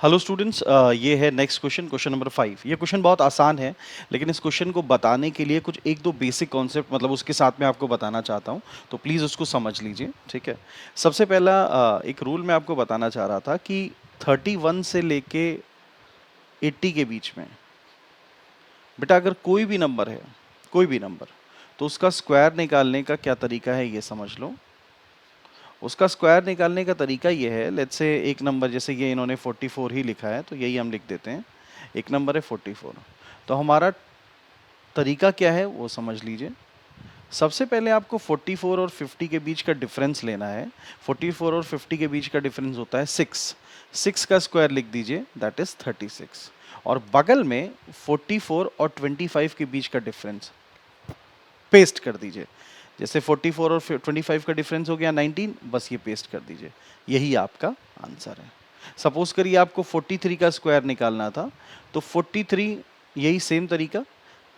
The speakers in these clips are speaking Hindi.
हेलो स्टूडेंट्स, ये है नेक्स्ट क्वेश्चन, क्वेश्चन नंबर 5। ये क्वेश्चन बहुत आसान है, लेकिन इस क्वेश्चन को बताने के लिए कुछ एक दो बेसिक कॉन्सेप्ट मतलब उसके साथ में आपको बताना चाहता हूँ, तो प्लीज़ उसको समझ लीजिए, ठीक है। सबसे पहला एक रूल मैं आपको बताना चाह रहा था कि 31 से लेके 80 के बीच में बेटा अगर कोई भी नंबर है, कोई भी नंबर, तो उसका स्क्वायर निकालने का क्या तरीका है ये समझ लो। उसका स्क्वायर निकालने का तरीका ये है, लेट्स से एक नंबर जैसे ये इन्होंने 44 ही लिखा है, तो यही हम लिख देते हैं। एक नंबर है 44, तो हमारा तरीका क्या है वो समझ लीजिए। सबसे पहले आपको 44 और 50 के बीच का डिफरेंस लेना है। 44 और 50 के बीच का डिफरेंस होता है 6। 6 का स्क्वायर लिख दीजिए, दैट इज 36। और बगल में 44 और 25 के बीच का डिफरेंस पेस्ट कर दीजिए। जैसे 44 और 25 का डिफरेंस हो गया 19, बस ये पेस्ट कर दीजिए, यही आपका आंसर है। सपोज करिए आपको 43 का स्क्वायर निकालना था, तो 43, यही सेम तरीका,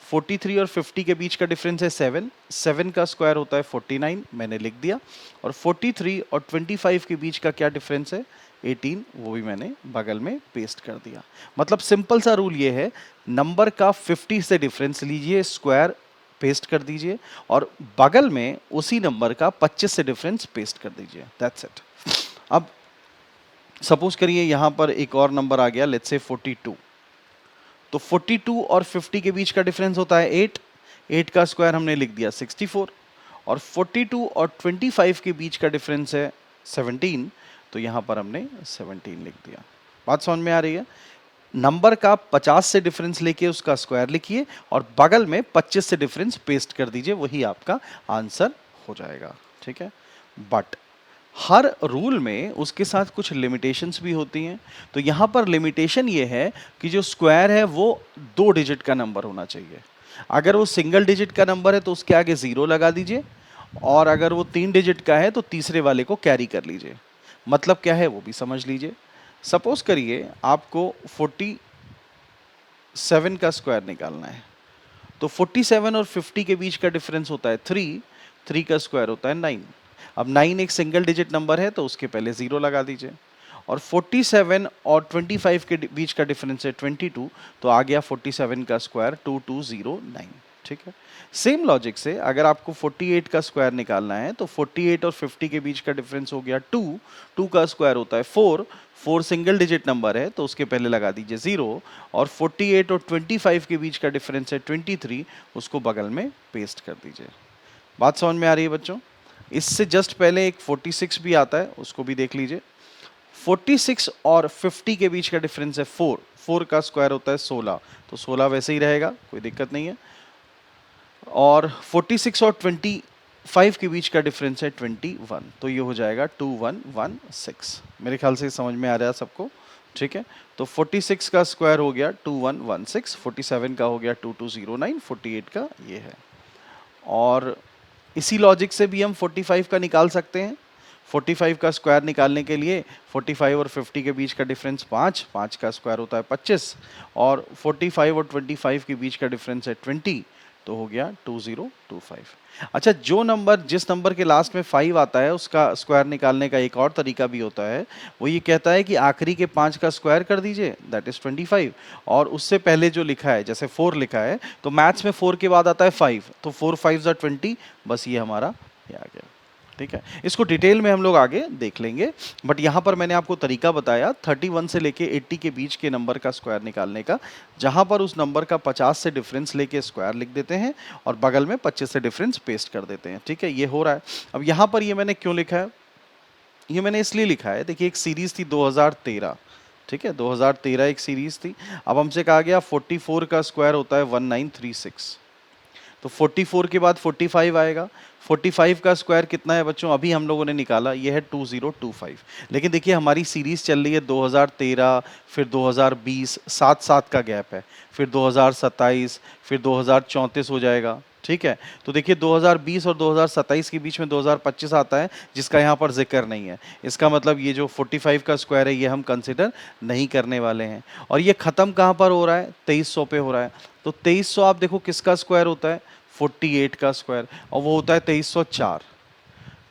43 और 50 के बीच का डिफरेंस है 7। 7 का स्क्वायर होता है 49, मैंने लिख दिया। और 43 और 25 के बीच का क्या डिफरेंस है 18, वो भी मैंने बगल में पेस्ट कर दिया। मतलब सिंपल सा रूल ये है, नंबर का 50 से डिफरेंस लीजिए, स्क्वायर पेस्ट कर दीजिए, और बगल में उसी नंबर का 25 से डिफरेंस पेस्ट कर दीजिए, दैट्स इट। अब सपोज करिए यहां पर एक और नंबर आ गया, लेट्स से 42। तो 42 और 50 के बीच का डिफरेंस होता है 8। 8 का स्क्वायर हमने लिख दिया 64। और 42 और 25 के बीच का डिफरेंस है 17, तो यहां पर हमने 17 लिख दिया। बात समझ में आ रही है? नंबर का 50 से डिफरेंस लेके उसका स्क्वायर लिखिए और बगल में 25 से डिफरेंस पेस्ट कर दीजिए, वही आपका आंसर हो जाएगा, ठीक है। बट हर रूल में उसके साथ कुछ लिमिटेशंस भी होती हैं। तो यहां पर लिमिटेशन ये है कि जो स्क्वायर है वो 2 डिजिट का नंबर होना चाहिए। अगर वो सिंगल डिजिट का नंबर है तो उसके आगे 0 लगा दीजिए, और अगर वो 3 डिजिट का है तो तीसरे वाले को कैरी कर लीजिए। मतलब क्या है वो भी समझ लीजिए। सपोज करिए आपको 47 का स्क्वायर निकालना है, तो 47 और 50 के बीच का डिफरेंस होता है 3। 3 का स्क्वायर होता है 9। अब 9 एक सिंगल डिजिट नंबर है, तो उसके पहले 0 लगा दीजिए। और 47 और 25 के बीच का डिफरेंस है 22, तो आ गया 47 का स्क्वायर 2209, ठीक है। सेम लॉजिक से अगर आपको 48 का स्क्वायर निकालना है, तो 48 और 50 के बीच का डिफरेंस हो गया 2। 2 का स्क्वायर होता है 4। 4 सिंगल डिजिट नंबर है, तो उसके पहले लगा दीजिए 0। और 48 और 25 के बीच का डिफरेंस है 23, उसको बगल में पेस्ट कर दीजिए। बात समझ में आ रही है बच्चों? इससे जस्ट पहले एक 46 भी आता है, उसको भी देख लीजिए। 46 और 50 के बीच का डिफरेंस है 4। 4 का स्क्वायर होता है 16, तो 16 वैसे ही रहेगा, कोई दिक्कत नहीं है। और 46 और 25 के बीच का डिफरेंस है 21, तो ये हो जाएगा 2116। मेरे ख्याल से समझ में आ रहा है सबको, ठीक है। तो 46 का स्क्वायर हो गया 2116, 47 का हो गया 2209, 48 का ये है। और इसी लॉजिक से भी हम 45 का निकाल सकते हैं। 45 का स्क्वायर निकालने के लिए 45 और 50 के बीच का डिफरेंस 5। 5 का स्क्वायर होता है 25, और 45 और 25 के बीच का डिफरेंस है 20, तो हो गया 2025। अच्छा, जो नंबर जिस नंबर के लास्ट में 5 आता है उसका स्क्वायर निकालने का एक और तरीका भी होता है। वो ये कहता है कि आखिरी के 5 का स्क्वायर कर दीजिए, दैट इज 25। और उससे पहले जो लिखा है, जैसे 4 लिखा है, तो मैथ्स में 4 के बाद आता है 5, तो 4 5 20, बस ये हमारा ये आ गया, ठीक है। इसको डिटेल में हम लोग आगे देख लेंगे, बट यहाँ पर मैंने आपको तरीका बताया 31 से लेके 80 के बीच के नंबर का स्क्वायर निकालने का, जहाँ पर उस नंबर का 50 से डिफरेंस लेके स्क्वायर लिख देते हैं और बगल में 25 से डिफरेंस पेस्ट कर देते हैं, ठीक है। ये हो रहा है। अब यहाँ पर ये मैंने क्यों लिखा है? ये मैंने इसलिए लिखा है, देखिए एक सीरीज थी 2013, ठीक है, 2013 एक सीरीज थी। अब हमसे कहा गया 44 का स्क्वायर होता है 1936, तो 44 के बाद 45 आएगा। 45 का स्क्वायर कितना है बच्चों? अभी हम लोगों ने निकाला, ये है 2025। लेकिन देखिए हमारी सीरीज चल रही है 2013, फिर 2020, 7 का गैप है, फिर 2027, फिर 2034 हो जाएगा, ठीक है। तो देखिए 2020 और 2027 के बीच में 2025 आता है, जिसका यहाँ पर जिक्र नहीं है। इसका मतलब ये जो 45 का स्क्वायर है ये हम कंसिडर नहीं करने वाले हैं। और ये खत्म कहाँ पर हो रहा है? 2300 पे हो रहा है। तो 2300 आप देखो किसका स्क्वायर होता है? 48 का स्क्वायर, और वो होता है 2304।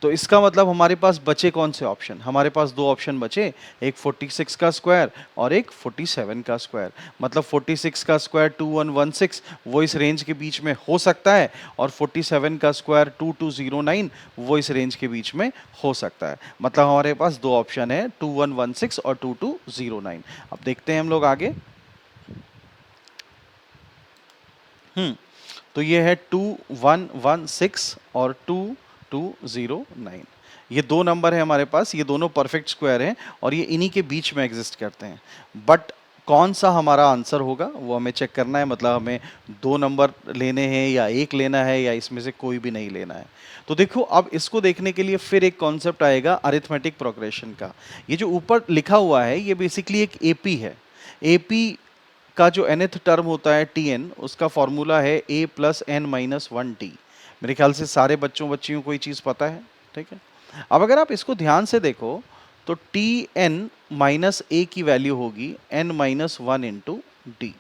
तो इसका मतलब हमारे पास बचे कौन से ऑप्शन, हमारे पास दो ऑप्शन बचे, एक 46 का स्क्वायर और एक 47 का स्क्वायर। मतलब 46 का स्क्वायर 2116 वो इस रेंज के बीच में हो सकता है, और 47 का स्क्वायर 2209 वो इस रेंज के बीच में हो सकता है। मतलब हमारे पास दो ऑप्शन है, 2116 और 2209। अब देखते हैं हम लोग आगे। तो ये है 2116 और 2209। ये दो नंबर है हमारे पास, ये दोनों परफेक्ट स्क्वायर हैं और ये इन्हीं के बीच में एग्जिस्ट करते हैं। बट कौन सा हमारा आंसर होगा वो हमें चेक करना है। मतलब हमें दो नंबर लेने हैं या एक लेना है या इसमें से कोई भी नहीं लेना है। तो देखो, अब इसको देखने के लिए फिर एक कॉन्सेप्ट आएगा अरिथमेटिक प्रोग्रेशन का। ये जो ऊपर लिखा हुआ है ये बेसिकली एक एपी है। एपी का जो nth टर्म होता है tn, उसका फॉर्मूला है a plus n minus one t. मेरे ख्याल से सारे बच्चों बच्चियों को ये चीज़ पता है, ठीक है। अब अगर आप इसको ध्यान से देखो तो टी एन माइनस ए की वैल्यू होगी n minus one into D.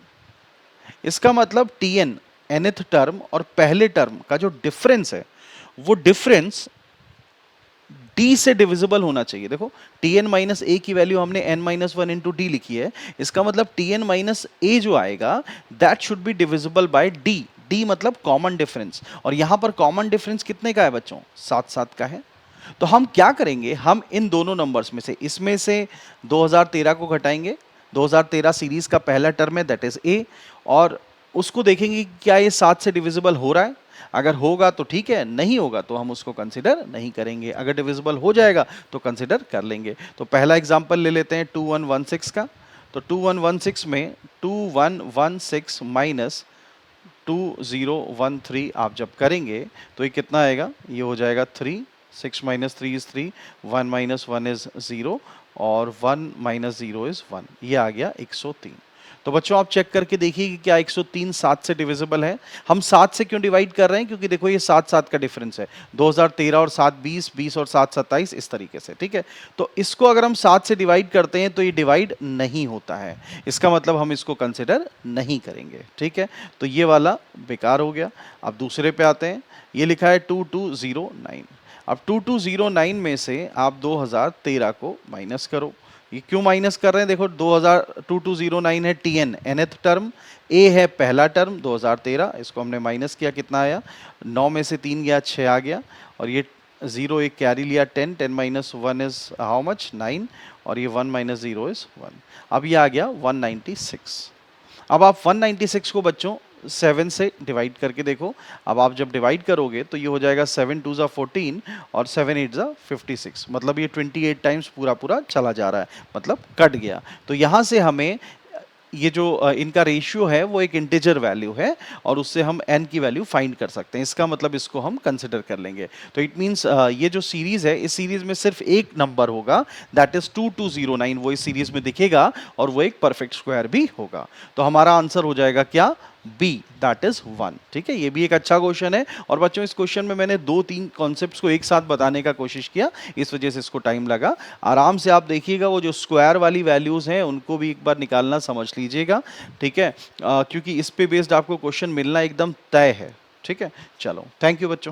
इसका मतलब टी एन nth टर्म और पहले टर्म का जो डिफरेंस है वो डिफरेंस d से डिविजिबल होना चाहिए। देखो, टी एन माइनस ए की वैल्यू हमने n minus one into D लिखी है, इसका मतलब टी एन माइनस ए जो आएगा that should be divisible by d। d मतलब कॉमन डिफरेंस, और यहां पर कॉमन डिफरेंस कितने का है बच्चों? 7 का है। तो हम क्या करेंगे, हम इन दोनों नंबर्स में से, इसमें से 2013 को घटाएंगे। 2013 सीरीज का पहला टर्म है दैट इज a, और उसको देखेंगे कि क्या ये 7 से डिविजिबल हो रहा है। अगर होगा तो ठीक है, नहीं होगा तो हम उसको कंसिडर नहीं करेंगे। अगर डिविजिबल हो जाएगा तो कंसिडर कर लेंगे। तो पहला एग्जांपल ले लेते हैं 2116 का। तो 2116 में 2116 माइनस 2013 आप जब करेंगे तो ये कितना आएगा? ये हो जाएगा 3, 6 माइनस 3 इज 3, 1 माइनस 1 इज 0 और 1 माइनस 0 इज 1। ये आ गया 103। तो बच्चों आप चेक करके देखिए कि क्या 103 7 से डिविजिबल है। हम 7 से क्यों डिवाइड कर रहे हैं? क्योंकि देखो ये 7 7 का डिफरेंस है। 2013 और 7 20, 20 और 7 27, इस तरीके से, ठीक है। तो इसको अगर हम 7 से डिवाइड करते हैं तो ये डिवाइड नहीं होता है, इसका मतलब हम इसको कंसिडर नहीं करेंगे, ठीक है। तो ये वाला बेकार हो गया। अब दूसरे पे आते हैं। ये लिखा है 2209। अब 2209 में से आप 2013 को माइनस करो। ये क्यों माइनस कर रहे हैं? देखो 2209 है टीएन nth टर्म, ए है पहला टर्म 2013, इसको हमने माइनस किया, कितना आया? 9 में से 3 गया 6 आ गया, और ये 0 एक कैरी लिया 10, 10 माइनस 1 इज हाउ मच? 9, और ये 1 माइनस 0 इज 1। अब ये आ गया 196। अब आप 196 को बच्चों 7 से डिवाइड करके देखो। अब आप जब डिवाइड करोगे तो ये हो जाएगा 7 2 ज़ा 14 और 7 8 ज़ा 56। मतलब ये 28 टाइम्स पूरा पूरा चला जा रहा है, मतलब कट गया। तो यहाँ से हमें ये जो इनका रेशियो है वो एक इंटीजर वैल्यू है, और उससे हम n की वैल्यू फाइंड कर सकते हैं। इसका मतलब इसको हम कंसिडर कर लेंगे। तो इट मींस ये जो सीरीज है, इस सीरीज में सिर्फ एक नंबर होगा दैट इज 2209, वो इस सीरीज में दिखेगा और वो एक परफेक्ट स्क्वायर भी होगा। तो हमारा आंसर हो जाएगा क्या? बी, दैट इज 1, ठीक है। ये भी एक अच्छा क्वेश्चन है, और बच्चों इस क्वेश्चन में मैंने 2-3 कॉन्सेप्ट्स को एक साथ बताने का कोशिश किया, इस वजह से इसको टाइम लगा। आराम से आप देखिएगा, वो जो स्क्वायर वाली वैल्यूज हैं उनको भी एक बार निकालना समझ लीजिएगा, ठीक है। क्योंकि इस पे बेस्ड आपको क्वेश्चन मिलना एकदम तय है, ठीक है। चलो, थैंक यू बच्चों।